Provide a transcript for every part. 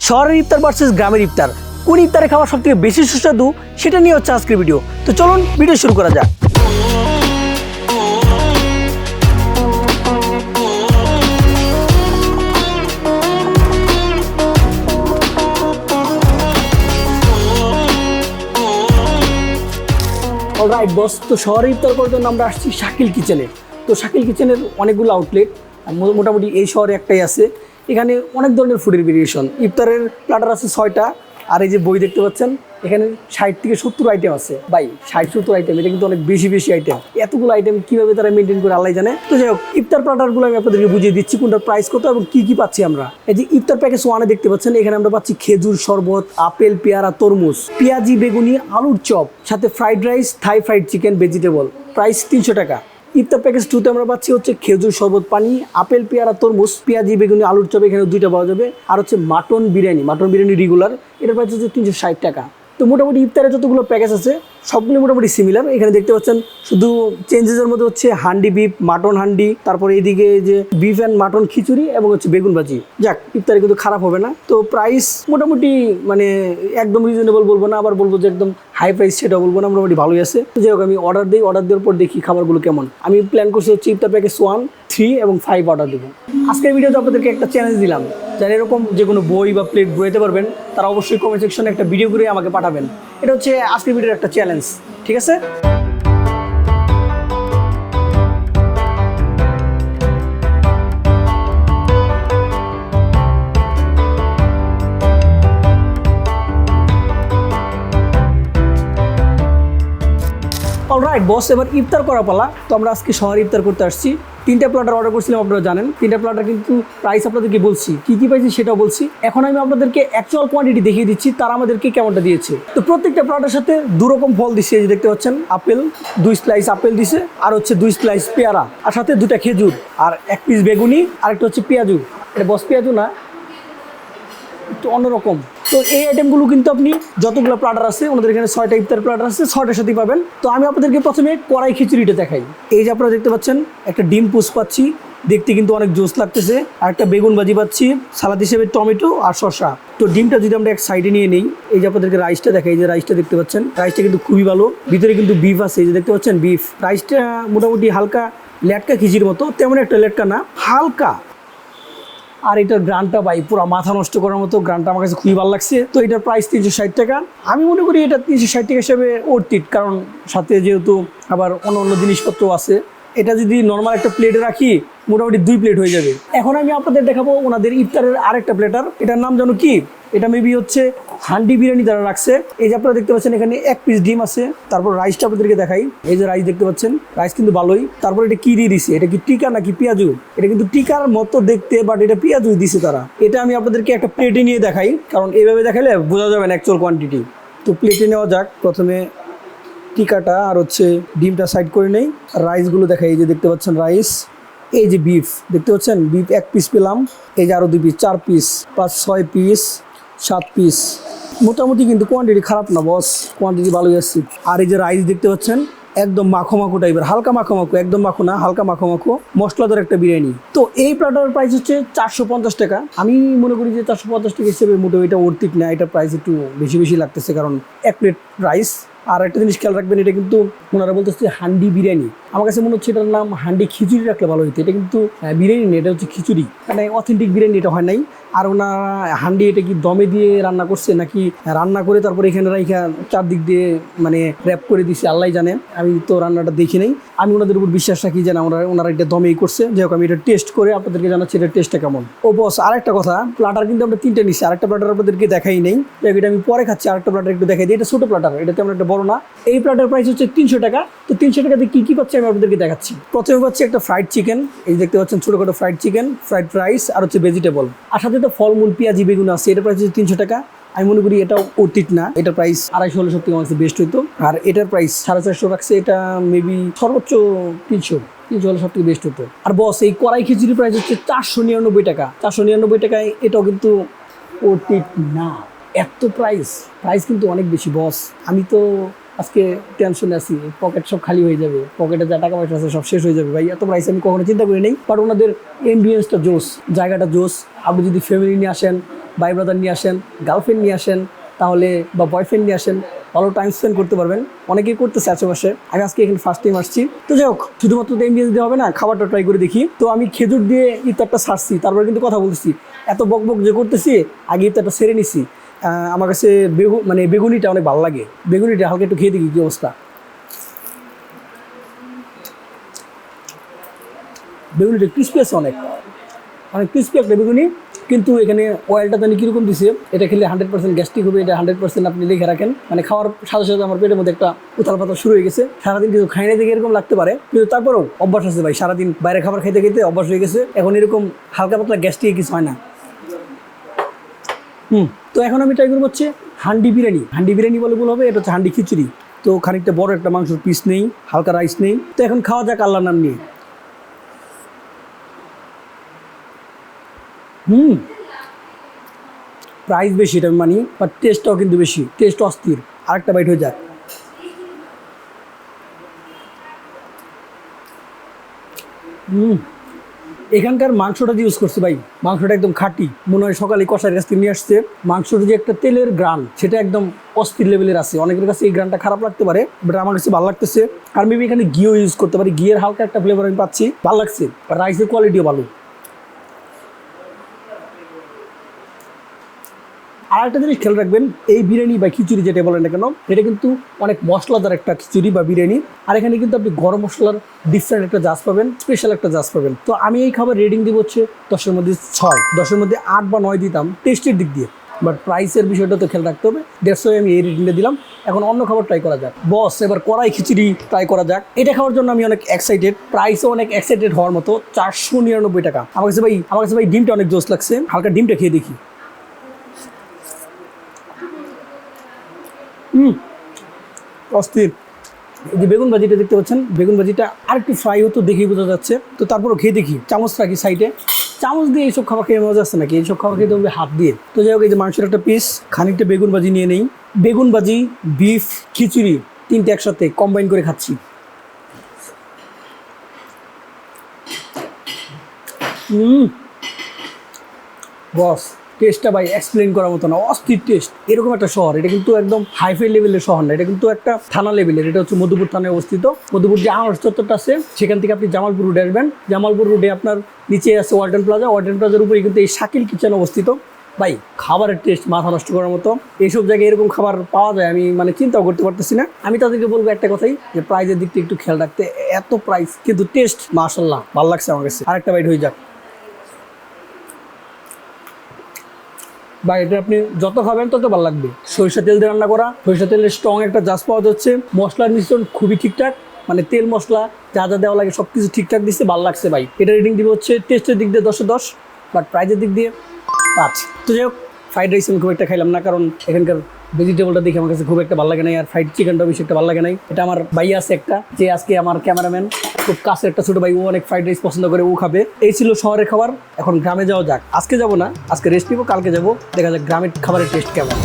শহরের ইফতার ভার্সেস গ্রামের ইফতার, কোন ইফতারে খাওয়া সব থেকে বেশি সুস্বাদু সেটা নিয়ে হচ্ছে আজকের ভিডিও। তো চলুন ভিডিও শুরু করা যাক। অলরাইট বস, তো শহরে ইফতার করার জন্য আমরা আসছি শাকিল কিচেনে। তো শাকিল কিচেনের অনেকগুলো আউটলেট, মোটামুটি এই শহরে একটাই আছে। এখানে অনেক ধরনের ফুডের ভেরিয়েশন, ইফতারের প্ল্যাটার আছে 6টা। আর এই যে বই দেখতে পাচ্ছেন, এখানে 60 থেকে 70 আইটেম আছে। ভাই 60-70 আইটেম, এটা কিন্তু অনেক বেশি আইটেম। এতগুলো আইটেম কীভাবে তারা মেনটেন করে আল্লাহ জানে। তো যাই হোক, ইফতার প্ল্যাটারগুলো আমি আপনাদেরকে বুঝিয়ে দিচ্ছি কোনটার প্রাইস কত এবং কী পাচ্ছি আমরা। এই যে ইফতার প্যাকেজ 1-এ দেখতে পাচ্ছেন, এখানে আমরা পাচ্ছি খেজুর শরবত, আপেল, পেয়ারা, তরমুজ, পেঁয়াজি, বেগুনি, আলুর চপ, সাথে ফ্রাইড রাইস, থাই ফ্রাইড চিকেন, ভেজিটেবল। প্রাইস 300 টাকা। ইফতার প্যাকেজ 2-তে আমরা পাচ্ছি হচ্ছে খেজুর শরবত, পানি, আপেল, পেয়ারা, তরমুজ, পেঁয়াজি, বেগুনি, আলুর চপ, এখানে 2টা পাওয়া যাবে। আর হচ্ছে মাটন বিরিয়ানি রেগুলার, এটার প্রাইস হচ্ছে 360 টাকা। তো মোটামুটি ইফতারে যতগুলো প্যাকেজ আছে সবগুলো মোটামুটি সিমিলার। এখানে দেখতে পাচ্ছেন শুধু চেঞ্জেসের মধ্যে হচ্ছে হান্ডি বিফ, মাটন হান্ডি, তারপরে এইদিকে যে বিফ অ্যান্ড মাটন খিচুড়ি এবং হচ্ছে বেগুন ভাজি। যাক, ইফতারে কিন্তু খারাপ হবে না। তো প্রাইস মোটামুটি মানে একদম রিজনেবল বলবো না, আবার বলবো যে একদম হাই প্রাইস সেটা বলবো না, মোটামুটি ভালোই আছে। তো যাই হোক, আমি অর্ডার দিই, অর্ডার দেওয়ার পর দেখি খাবারগুলো কেমন। আমি প্ল্যান করছি হচ্ছে ইফতার প্যাকেজ 1, 3 এবং 5 অর্ডার দেবো। আজকের ভিডিওতে আপনাদেরকে একটা চ্যালেঞ্জ দিলাম, যারা এরকম যে কোনো বই বা প্লেট বইতে পারবেন তারা অবশ্যই কমেন্ট সেকশনে একটা ভিডিও করে আমাকে পাঠাবেন। এটা হচ্ছে আজকের ভিডিওর একটা চ্যালেঞ্জ, ঠিক আছে? অলরাইট বস, এবার ইফতার করা পালা। তো আমরা আজকে শহরে ইফতার করতে আসছি। 3টা প্ল্যাটার অর্ডার করছিলাম, আপনারা জানেন। 3টা প্ল্যাটার কিন্তু প্রাইস আপনাদেরকে বলছি, কী পাইছি সেটাও বলছি। এখন আমি আপনাদেরকে অ্যাকচুয়াল কোয়ান্টিটি দেখিয়ে দিচ্ছি তারা আমাদেরকে কেমনটা দিয়েছে। তো প্রত্যেকটা প্ল্যাটার সাথে 2 রকম ফল দিচ্ছে, এই যে দেখতে পাচ্ছেন, আপেল 2 স্লাইস আপেল দিছে, আর হচ্ছে 2 স্লাইস পেয়ারা, আর সাথে 2টা খেজুর, আর 1 পিস বেগুনি, আর একটা হচ্ছে পেঁয়াজু। এটা বস পেঁয়াজু না, একটু অন্যরকম। তো এই আইটেমগুলো কিন্তু আপনি যতগুলো প্ল্যাটার আছে, ওনাদের এখানে 6টা ইফতার প্ল্যাটার আছে, 6টার সাথেই পাবেন। তো আমি আপনাদেরকে প্রথমে কড়াই খিচুড়িটা দেখাই। এই যে আপনারা দেখতে পাচ্ছেন, একটা ডিম পোস্ট পাচ্ছি, দেখতে কিন্তু অনেক জোস লাগতেছে। আর একটা বেগুন ভাজি পাচ্ছি, সালাদ হিসেবে টমেটো আর শসা। তো ডিমটা যদি আমরা এক সাইডে নিয়ে নিই, এই যে আপনাদেরকে রাইসটা দেখাই, এই যে রাইসটা দেখতে পাচ্ছেন, রাইসটা কিন্তু খুবই ভালো। ভিতরে কিন্তু বিফ আছে, এই যে দেখতে পাচ্ছেন বিফ। রাইসটা মোটামুটি হালকা লেটকা খিচির মতো, তেমন একটা লেটকা না, হালকা। আর এটার গ্রানটা ভাই পুরো মাথা নষ্ট করার মতো, গ্রানটা আমার কাছে খুবই ভালো লাগছে। তো এটার প্রাইস 360 টাকা। আমি মনে করি এটা 360 টাকা হিসেবে অর্থিত, কারণ সাথে যেহেতু আবার অন্য জিনিসপত্র আছে। এটা যদি নর্মাল একটা প্লেটে রাখি, মোটামুটি 2 প্লেট হয়ে যাবে। এখন আমি আপনাদের দেখাবো ওনাদের ইফতারের আরেকটা প্লেটার। এটার নাম জানো কি? এটা মেবি হচ্ছে হান্ডি বিরিয়ানি দ্বারা রাখছে। এই যে আপনারা দেখতে পাচ্ছেন, এখানে 1 পিস ডিম আছে। তারপর রাইসটা আপনাদেরকে দেখাই, এই যে রাইস দেখতে পাচ্ছেন, রাইস কিন্তু ভালোই। তারপর এটা কি দিয়ে দিছে, এটা কি টিকা নাকি পেঁয়াজু? এটা কিন্তু টিকার মতো দেখতে, বাট এটা পেঁয়াজু দিছে তারা। এটা আমি আপনাদেরকে একটা প্লেটে নিয়ে দেখাই, কারণ এইভাবে দেখালে বোঝা যাবে না অ্যাকচুয়াল কোয়ান্টিটি। তো প্লেটে নেওয়া যাক। প্রথমে টিকাটা আর হচ্ছে ডিমটা সাইড করে নেই। রাইসগুলো দেখাই, এই যে দেখতে পাচ্ছেন রাইস। এই যে বিফ দেখতে পাচ্ছেন, বিফ 1 পিস পেলাম। এই যে আরও 2 পিস, 4 পিস, 5, 6 পিস, 7 পিস। মোটামুটি কিন্তু কোয়ান্টিটি খারাপ না বস, কোয়ান্টিটি ভালোই আসছে। আর এই যে রাইস দেখতে পাচ্ছেন, একদম মাখো টাইপের, হালকা মাখো, একদম মাখো না, হালকা মাখো, মশলাদার একটা বিরিয়ানি। তো এই প্ল্যাটারের প্রাইস হচ্ছে 450 টাকা। আমি মনে করি যে 450 টাকা হিসেবে মোটামুটি এটা অর্থিক না, এটা প্রাইস একটু বেশি লাগতেছে, কারণ 1 প্লেট রাইস। আর একটা জিনিস খেয়াল রাখবেন, এটা কিন্তু ওনারা বলতেছে হান্ডি বিরিয়ানি। আমার কাছে মনে হচ্ছে এটার নাম হান্ডি খিচুড়ি রাখলে ভালো হতো। এটা কিন্তু বিরিয়ানি নেই, এটা হচ্ছে খিচুড়ি, মানে অথেন্টিক বিরিয়ানি এটা হয় নাই। আর ওনারা হান্ডি এটা কি দমে দিয়ে রান্না করছে নাকি রান্না করে তারপরে এখানে রাইখা চারদিক দিয়ে মানে র্যাপ করে দিছে, আল্লাহ জানে। আমি তো রান্নাটা দেখি নাই। আমি ওনাদের উপর বিশ্বাস রাখি যে না, ওনারা এটা দমেই করছে। যাই হোক, আমি এটা টেস্ট করে আপনাদেরকে জানাচ্ছি এটার টেস্টটা কেমন। ও বস, আরেকটা কথা, প্ল্যাটার কিন্তু আমরা 3টে নিচ্ছি, আরেকটা প্ল্যাটার আপনাদেরকে দেখাই নেই। এটা আমি পরে খাচ্ছি। আরেকটা প্ল্যাটার একটু দেখাই দিই। এটা ছোটো প্ল্যাটার, এটা তেমন একটা বড় না। এই প্ল্যাটার প্রাইস হচ্ছে 300 টাকা। তো 300 টাকাতে কী পাচ্ছি আমি আপনাদেরকে দেখাচ্ছি। প্রথমে পাচ্ছি একটা ফ্রাইড চিকেন, এই দেখতে পাচ্ছেন ছোটোখাটো ফ্রাইড চিকেন, ফ্রাইড রাইস, আর হচ্ছে ভেজিটেবল, আর সাথে তো ফলমূল, পেঁয়াজি, বেগুন আছে। এটা প্রাইস হচ্ছে 300 টাকা। আমি মনে করি এটাও অর্থিত না, এটার প্রাইস 250 হলে সত্যি আমার কাছে বেস্ট হইতো। আর এটার প্রাইস 450 রাখছে, এটা মেবি সর্বোচ্চ 300 হলে সব থেকে বেস্ট হতো। আর বস, এই কড়াই খিচুড়ির প্রাইস হচ্ছে 499 টাকা। 499 টাকায় এটাও কিন্তু অর্থিত না। এত প্রাইস কিন্তু অনেক বেশি বস। আমি তো আজকে টেনশনে আছি, পকেট সব খালি হয়ে যাবে, পকেটে যা টাকা পয়সা আছে সব শেষ হয়ে যাবে ভাই। এত প্রাইস আমি কখনো চিন্তা করি নাই। বাট ওনাদের এমবিয়েন্সটা জোস, জায়গাটা জোস। আপনি যদি ফ্যামিলি নিয়ে আসেন, ভাই ব্রাদার নিয়ে আসেন, গার্লফ্রেন্ড নিয়ে আসেন তাহলে, বা বয়ফ্রেন্ড নিয়ে আসেন, ভালো টাইম স্পেন্ড করতে পারবেন। অনেকেই করতেছে আশেপাশে, আমি আজকে এখানে ফার্স্ট টাইম আসছি। তো যাই হোক, শুধুমাত্র তো এমবিএস দিয়ে হবে না, খাবারটা ট্রাই করে দেখি। তো আমি খেজুর দিয়ে ইফতারটা সারছি, তারপরে কিন্তু কথা বলতেছি, এত বক বক যে করতেছি, আগে ইফতারটা সেরে নিছি। আমার কাছে বেগুনিটা অনেক ভালো লাগে, বেগুনিটা হালকা একটু খেয়ে দেখি কী অবস্থা। বেগুনিটা ক্রিস্পি আছে, অনেক অনেক ক্রিস্পি একটা বেগুনি, কিন্তু এখানে অয়েলটা জানি কীরকম দিছে। এটা খেলে 100% গ্যাস্ট্রিক হবে, এটা 100% আপনি লিখে রাখেন। মানে খাওয়ার সাথে সাথে আমার পেটের মধ্যে একটা উথাল পাতা শুরু হয়ে গেছে। সারাদিন কিছু খাই না দেখে এরকম লাগতে পারে, কিন্তু তারপরেও অভ্যাস আছে ভাই, সারাদিন বাইরে খাবার খাইতে খাইতে অভ্যাস হয়ে গেছে, এখন এরকম হালকা পাতলা গ্যাস্ট্রিক কিছু হয় না। তো এখন আমি ট্রাই করবো হচ্ছে হান্ডি বিরিয়ানি। হান্ডি বিরিয়ানি বলে বলবে, এটা হচ্ছে হান্ডি খিচুড়ি। তো খানিকটা বড় একটা মাংসের পিস নেই, হালকা রাইস নেই। তো এখন খাওয়া যাক আল্লাহর নাম নিয়ে। প্রাইস বেশি এটা আমি মানি, বাট টেস্টটাও কিন্তু বেশি, টেস্ট অস্থির। আরেকটা বাইট হয়ে যাক। এখানকার মাংসটা যে ইউজ করছে ভাই, মাংসটা একদম খাঁটি, মনে হয় সকালে কষাইয়ের কাছ থেকে নিয়ে আসছে। মাংসটা যে একটা তেলের গ্রান, সেটা একদম অস্থির লেভেলের আছে। অনেকের কাছে এই গ্রানটা খারাপ লাগতে পারে, বাট আমার কাছে ভালো লাগতেছে। আর মেবি এখানে ঘিও ইউজ করতে পারি, ঘিয়ের হালকা একটা ফ্লেভার আমি পাচ্ছি, ভালো লাগছে। রাইসের কোয়ালিটিও ভালো। আর একটা জিনিস খেয়াল রাখবেন, এই বিরিয়ানি বা খিচুড়ি যেটা বলেন না কেন, এটা কিন্তু অনেক মশলাদার একটা খিচুড়ি বা বিরিয়ানি। আর এখানে কিন্তু আপনি গরম মশলার ডিফারেন্ট একটা জাজ পাবেন, স্পেশাল একটা জাজ পাবেন। তো আমি এই খাবার রেটিং দিব হচ্ছে 10-এর মধ্যে 6, 10-এর মধ্যে 8 বা 9 দিতাম টেস্টের দিক দিয়ে, বাট প্রাইসের বিষয়টা তো খেয়াল রাখতে হবে। 150 আমি এই রেটিংটা দিলাম। এখন অন্য খাবার ট্রাই করা যাক বস, এবার কড়াই খিচুড়ি ট্রাই করা যাক। এটা খাওয়ার জন্য আমি অনেক এক্সাইটেড, প্রাইসও অনেক এক্সাইটেড হওয়ার মতো। 499 টাকা। আমার কাছে ভাই ডিমটা অনেক জোস লাগছে, হালকা ডিমটা খেয়ে দেখি। অস্থির। এই যে বেগুন ভাজিটা দেখতে পাচ্ছেন, বেগুন ভাজিটা আর একটু ফ্রাই হতো দেখেই বোঝা যাচ্ছে। তো তারপরও খেয়ে দেখি, চামচ রাখি সাইডে। চামচ দিয়ে এইসব খাবার খেয়ে মজা আসছে নাকি? এইসব খাবার খেতে হবে হাত দিয়ে। তো যাই হোক, এই যে মাংসের একটা পিস, খানিকটা বেগুন ভাজি নিয়ে নেই। বেগুন ভাজি, বিফ, খিচুড়ি, তিনটে একসাথে কম্বাইন করে খাচ্ছি। বস, টেস্টটা ভাই এক্সপ্লেন করার মতো না, অস্থির টেস্ট। এরকম একটা শহর, এটা কিন্তু একদম হাইফাই লেভেলের শহর না, এটা কিন্তু একটা থানা লেভেলের। এটা হচ্ছে মধুপুর থানায় অবস্থিত। মধুপুর যে আনারস চত্বরটা আছে, সেখান থেকে আপনি জামালপুর রোডে আসবেন। জামালপুর রোডে আপনার নিচে আছে ওয়ার্ডেন প্লাজা, ওয়ার্ডেন প্লাজার উপরে কিন্তু এই শাকিল কিচেন অবস্থিত। ভাই খাবারের টেস্ট মাথা নষ্ট করার মতো। এইসব জায়গায় এরকম খাবার পাওয়া যায় আমি মানে চিন্তাও করতে পারতেছি না। আমি তাদেরকে বলবো একটা কথাই, যে প্রাইসের দিকটা একটু খেয়াল রাখতে। এত প্রাইস কিন্তু টেস্ট মাশাআল্লাহ ভালো লাগছে আমার কাছে। আরেকটা বাইট হয়ে যাক বা এটা আপনি যত খাবেন তত ভালো লাগবে। সরিষা তেল দিয়ে রান্না করা, সরিষা তেলের স্ট্রং একটা জাজ পাওয়া যাচ্ছে। মশলার মিশ্রণ খুবই ঠিকঠাক, মানে তেল মশলা যা যা দেওয়া লাগে সব কিছু ঠিকঠাক দিচ্ছে, ভালো লাগছে ভাই। এটা রেটিং দিব হচ্ছে টেস্টের দিক দিয়ে 10-এ 10, বাট প্রাইজের দিক দিয়ে 5। তো যাই হোক, ফ্রাইড রাইস আমি খুব একটা খাইলাম না, কারণ এখানকার ভেজিটেবলটা দেখে আমার কাছে খুব একটা ভালো লাগে নাই, আর ফ্রাইড চিকেনটাও বেশি একটা ভালো লাগে নাই। এটা আমার ভাই আছে একটা, যে আজকে আমার ক্যামেরাম্যান, খুব কাছের একটা ছোটো ভাই, ও অনেক ফ্রাইড রাইস পছন্দ করে, ও খাবে। এই ছিল শহরের খাবার। এখন গ্রামে যাওয়া যাক। আজকে যাবো না, আজকে রেস্ট নিবো, কালকে যাবো, দেখা যাক গ্রামের খাবারের টেস্ট কেমন।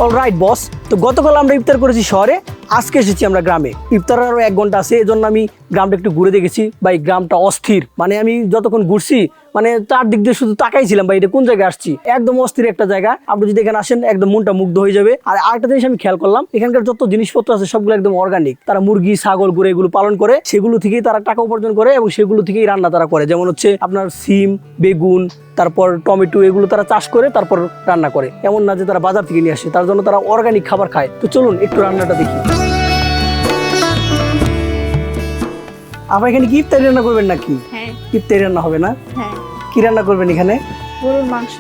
অলরাইট বস, তো গতকাল আমরা ইফতার করেছি শহরে, আজকে এসেছি আমরা গ্রামে। ইফতারের আরও 1 ঘন্টা আছে, এজন্য আমি গ্রামটা একটু ঘুরে দেখেছি। ভাই গ্রামটা অস্থির, মানে আমি যতক্ষণ ঘুরছি মানে চারদিক দিয়ে শুধু তাকাইছিলাম ভাই এটা কোন জায়গায় আসছি। একদম অস্থির একটা জায়গা, আপনি যদি এখানে আসেন একদম মনটা মুগ্ধ হয়ে যাবে। আর আরেকটা জিনিস আমি খেয়াল করলাম, এখানকার যত জিনিসপত্র আছে সবগুলো একদম অর্গানিক। তারা মুরগি, ছাগল, গরু এগুলো পালন করে, সেগুলো থেকেই তারা টাকা উপার্জন করে, এবং সেগুলো থেকেই রান্না তারা করে। যেমন হচ্ছে আপনার সিম, বেগুন, তারপর টমেটো, এগুলো তারা চাষ করে তারপর রান্না করে। এমন না যে তারা বাজার থেকে নিয়ে আসে, তার জন্য তারা অর্গানিক খাবার খায়। তো চলুন একটু রান্নাটা দেখি। আবার এখানে কি ইফতারি রান্না করবেন নাকি? হ্যাঁ, ইফতারি রান্না হবে না? হ্যাঁ। কি রান্না করবেন এখানে? গরুর মাংস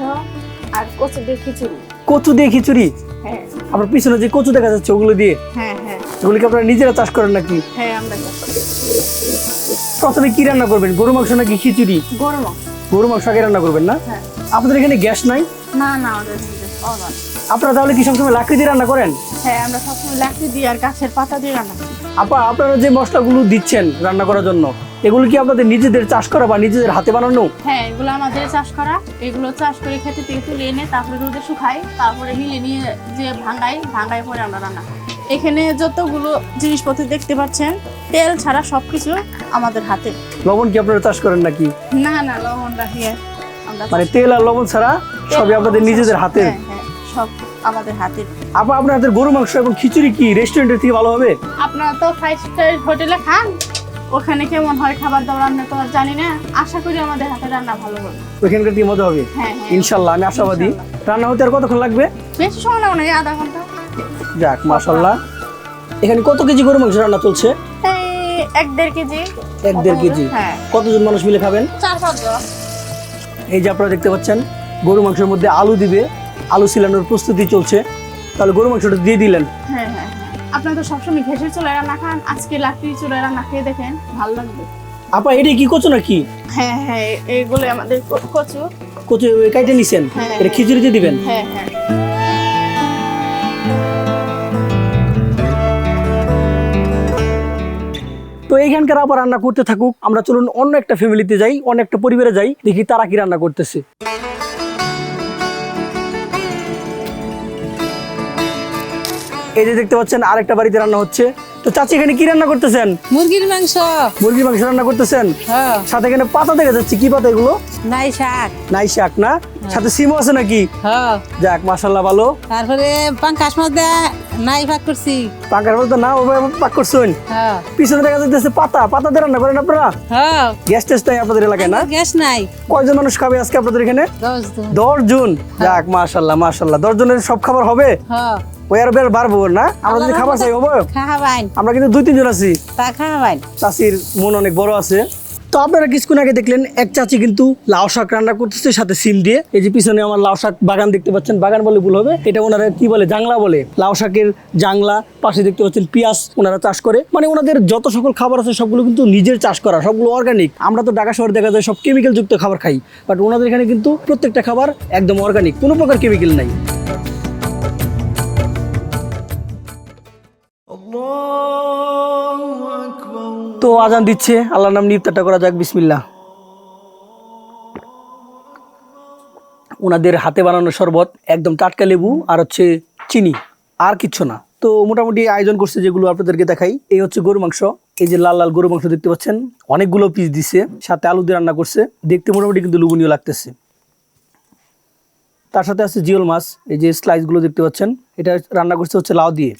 আর কচু দিয়ে খিচুড়ি। কচু দিয়ে খিচুড়ি? হ্যাঁ, আপনার পিছনে যে কচু দেখা যাচ্ছে ওগুলো দিয়ে? হ্যাঁ, হ্যাঁ, এগুলো কি আপনারা নিজেরা চাষ করেন নাকি? হ্যাঁ, আমরা চাষ করি। প্রথমে কি রান্না করবেন, গরু মাংস নাকি খিচুড়ি? গরুর মাংস। গরু মাংস আগে রান্না করবেন না? হ্যাঁ। আপনাদের এখানে গ্যাস নাই? না, না, আমাদের গ্যাস পাওয়া যায় না। আপনারা তাহলে কি সবসময় লাকড়ি দিয়ে রান্না করেন? হ্যাঁ, আমরা সবসময় লাকড়ি দিয়ে আর গাছের পাতা দিয়ে রান্না করি। আপনারা যে মশলাগুলো দিচ্ছেন রান্না করার জন্য, এগুলো কি আপনাদের নিজেদের চাষ করা বা নিজেদের হাতে বানানো? হ্যাঁ, এগুলো আমাদের চাষ করা। এগুলো চাষ করে খেতে থেকে তুলে এনে তারপরে রোদে শুকাই, তারপরে মিলে নিয়ে যে ভাঙাই পরে আমরা রান্না করি। এখানে যতগুলো জিনিসপত্র দেখতে পাচ্ছেন তেল ছাড়া সবকিছু আমাদের হাতে। লবণ কি আপনারা চাষ করেন নাকি? না না, লবণ রাখিয়ে আমরা মানে তেল আর লবণ ছাড়া সবই আপনাদের নিজেদের হাতের? হ্যাঁ হ্যাঁ, সব আমাদের হাতের। আপা আপনার হাতের গরু মাংস এবং খিচুড়ি কি রেস্টুরেন্টের থেকে ভালো হবে? আপনারা তো 5 স্টার হোটেলে খান, ওখানে কেমন হয় খাবার দাবার আমরা তো আর জানি না। আশা করি আমাদের হাতে রান্না ভালো হবে। ওইখানকার থেকে মজা হবে হ্যাঁ হ্যাঁ, ইনশাল্লাহ, আমি আশাবাদী। রান্না হতে আর কতক্ষণ লাগবে? বেশি সময় লাগবে না, এই আধা ঘন্টা। যাক মাশাল্লাহ। এখানে কত কেজি গরু মাংস রান্না চলছে? এই 1-1.5 কেজি। 1-1.5 কেজি। হ্যাঁ, কতজন মানুষ মিলে খাবেন? 4-5 জন। এই যে আপনারা দেখতে পাচ্ছেন গরু মাংসের মধ্যে আলু দিবে, আলু ছিলানোর প্রস্তুতি চলছে। তাহলে গরু মাংসটা দিয়ে দিলেন। হ্যাঁ হ্যাঁ, আপনারা তো সবসময় ঘেঁষের চুলায় রান্না খান, আজকে লাকড়ি চুলায় রান্না খেয়ে দেখেন, ভালো লাগবে। আপা এটা কি কচু নাকি? হ্যাঁ হ্যাঁ, এইগুলো আমাদের কচু। কচু কাইটে নিছেন, হ্যাঁ, এটা খিচুড়িতে দিবেন? হ্যাঁ হ্যাঁ। তো এইখানকার আবার রান্না করতে থাকুক, আমরা চলুন অন্য একটা ফ্যামিলিতে যাই, অন্য একটা পরিবারে যাই, দেখি তারা কি রান্না করতেছে। এই যে দেখতে পাচ্ছেন আরেকটা বাড়িতে রান্না হচ্ছে। তো চাচি এখানে কি রান্না করতেছেন? মুরগির মাংস। মুরগির মাংস রান্না করতেছেন? হ্যাঁ। সাথে এখানে পাতা দেখা যাচ্ছে, কি পাতা এগুলো? নাই শাক। নাই শাক না? সাথে সিমও আছে নাকি? হ্যাঁ। যাক মাশাআল্লাহ, ভালো। তারপরে পাঙ্কাশ মধ্যে নাই ভাগ করছি। পাকার মতো না ওভাবে পাক করছেন? হ্যাঁ। পিছনে দেখা যাচ্ছে পাতা, পাতা দিয়ে রান্না করেন আপনারা? হ্যাঁ। গ্যাস টেস্ট নাই আপনাদের এলাকায় না? গ্যাস নাই। কয়জন মানুষ খাবে আজকে আপনাদের এখানে? 10 জন। 10 জন। যাক মাশাআল্লাহ মাশাআল্লাহ, 10 জনের সব খাবার হবে? হ্যাঁ। ওই আর বের বাড়বো না? আমরা যদি খাবার চাই হবে? খাওয়াইন। আমরা কিন্তু 2-3 জন আছি। তা খাওয়াইন। চাচির মন অনেক বড় আছে। তো আপনারা কিছুক্ষণ আগে দেখলেন এক চাচি কিন্তু লাউ শাক রান্না করতেছে সাথে সিম দিয়ে। এই যে পিছনে আমার লাউ শাক বাগান দেখতে পাচ্ছেন, বাগান বলে ভুল হবে, এটা ওনারা কি বলে, জাংলা বলে। লাউ শাকের জাংলা, পাশে দেখতে পাচ্ছেন পেঁয়াজ ওনারা চাষ করে। মানে ওনাদের যত সকল খাবার আছে সবগুলো কিন্তু নিজের চাষ করা, সবগুলো অর্গানিক। আমরা তো ঢাকা শহরে দেখা যায় সব কেমিক্যাল যুক্ত খাবার খাই, বাট ওনাদের এখানে কিন্তু প্রত্যেকটা খাবার একদম অর্গানিক, কোনো প্রকার কেমিক্যাল নাই। তো আজান দিচ্ছে, আল্লাহর নাম নিয়ে ইফতারটা করা যাক, বিসমিল্লাহ। ওনাদের হাতে বানানো শরবত, একদম টাটকা লেবু আর হচ্ছে চিনি, আর কিচ্ছু না। তো মোটামুটি আয়োজন করছে যেগুলো আপনাদেরকে দেখাই। এই হচ্ছে গরু মাংস, এই যে লাল লাল গরু মাংস দেখতে পাচ্ছেন, অনেকগুলো পিস দিছে, সাথে আলু দিয়ে রান্না করছে, দেখতে মোটামুটি কিন্তু লোভনীয় লাগতেছে। তার সাথে আছে জিওল মাছ, এই যে স্লাইসগুলো দেখতে পাচ্ছেন, এটা রান্না করছে হচ্ছে লাউ দিয়ে।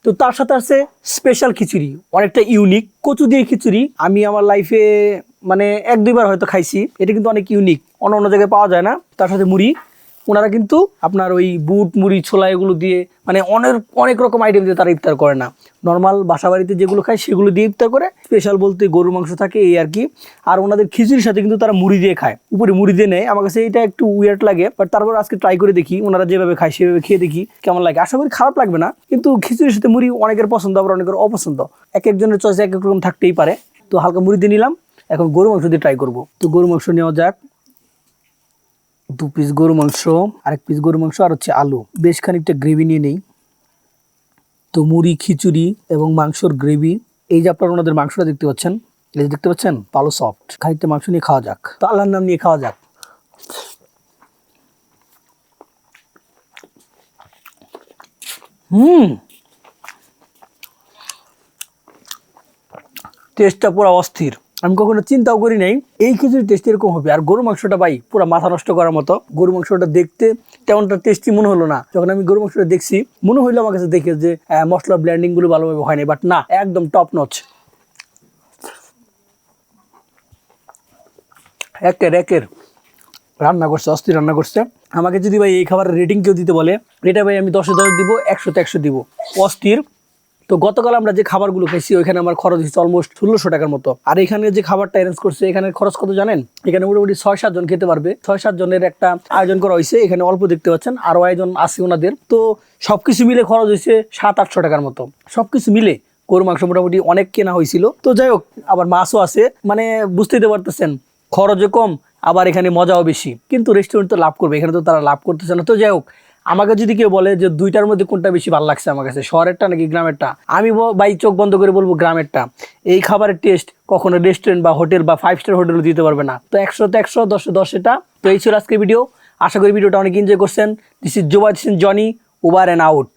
তো তার সাথে আছে স্পেশাল খিচুড়ি, অনেকটা ইউনিক কচু দিয়ে খিচুড়ি। আমি আমার লাইফে মানে 1-2 বার হয়তো খাইছি, এটা কিন্তু অনেক ইউনিক, অন্য অন্য জায়গায় পাওয়া যায় না। তার সাথে মুড়ি, ওনারা কিন্তু আপনার ওই বুট মুড়ি ছোলা এগুলো দিয়ে মানে অনেক রকম আইটেম দিয়ে তারা ইফতার করে না। নর্মাল বাসা বাড়িতে যেগুলো খায় সেগুলো দিয়ে ইফতার করে, স্পেশাল বলতে গরু মাংস থাকে এই আর কি। আর ওনাদের খিচুড়ির সাথে কিন্তু তারা মুড়ি দিয়ে খায়, উপরে মুড়ি দিয়ে নেয়। আমার কাছে এটা একটু উইয়ার্ড লাগে, বাট তারপর আজকে ট্রাই করে দেখি, ওনারা যেভাবে খায় সেভাবে খেয়ে দেখি কেমন লাগে। আশা করি খারাপ লাগবে না, কিন্তু খিচুড়ির সাথে মুড়ি অনেকের পছন্দ, আবার অনেকের অপছন্দ, এক একজনের চয়েস এক এক রকম থাকতেই পারে। তো হালকা মুড়ি দিয়ে নিলাম, এখন গরু মাংস দিয়ে ট্রাই করবো। তো গরু মাংস নেওয়া যাক, 2 পিস গরু মাংস, আরেক পিস গরু মাংস আর হচ্ছে আলু, বেশ খানিকটা গ্রেভি নিয়ে নেই। তো মুড়ি, খিচুড়ি এবং মাংসর গ্রেভি। এই যে আপনারা ওনাদের মাংসটা দেখতে পাচ্ছেন, এই যে দেখতে পাচ্ছেন ভালো সফট, খানিকটা মাংস নিয়ে খাওয়া যাক। তো আল্লাহর নাম নিয়ে খাওয়া যাক। টেস্টটা পুরো অস্থির, আমি কখনো চিন্তাও করি নাই এই খিচুড়ির টেস্ট এরকম হবে। আর গরু মাংসটা ভাই পুরো মাথা নষ্ট করার মতো। গরু মাংসটা দেখতে তেমনটা টেস্টি মনে হলো না, যখন আমি গরু মাংসটা দেখছি মনে হইলো আমার কাছে দেখে যে মশলা ব্লেন্ডিং গুলো ভালোভাবে হয়নি, বাট না, একদম টপ নচ, একের রান্না করছে, অস্থির রান্না করছে। আমাকে যদি ভাই এই খাবারের রেটিং কেউ দিতে বলে, এটা ভাই আমি 10-এ 10 দিব, 100-তে 100 দিব, অস্থির। তো গতকাল আমরা যে খাবারগুলো খাইছি ওইখানে আমার খরচ হচ্ছে অলমোস্ট 1600 টাকার মতো। আর এখানে যে খাবারটা অ্যারেঞ্জ করছে এখানে খরচ কত জানেন? এখানে মোটামুটি 6-7 জন খেতে পারবে। 6-7 জনের একটা আয়োজন করা হয়েছে, এখানে অল্প দেখতে পাচ্ছেন, আরো আয়োজন আছে ওনাদের। তো সবকিছু মিলে খরচ হয়েছে 700-800 টাকার মতো, সবকিছু মিলে। গরু মাংস মোটামুটি অনেক কেনা হয়েছিল। তো যাই হোক, আবার মাছও আছে, মানে বুঝতেই পারতেছেন খরচও কম, আবার এখানে মজাও বেশি। কিন্তু রেস্টুরেন্ট তো লাভ করবে, এখানে তো তারা লাভ করতেছে না। তো যাই হোক, আমাকে যদি কেউ বলে যে 2টার মধ্যে কোনটা বেশি ভালো লাগছে আমার কাছে, শহরেরটা নাকি গ্রামেরটা, আমি ভাই চোখ বন্ধ করে বলবো গ্রামেরটা। এই খাবারের টেস্ট কখনো রেস্টুরেন্ট বা হোটেল বা 5 স্টার হোটেলও দিতে পারবে না। তো 100-তে 100, 10-এ 10 এটা। তো এই ছিল আজকের ভিডিও, আশা করি ভিডিওটা অনেক এনজয় করছেন। This is Zubair Hossain Jony, over and out.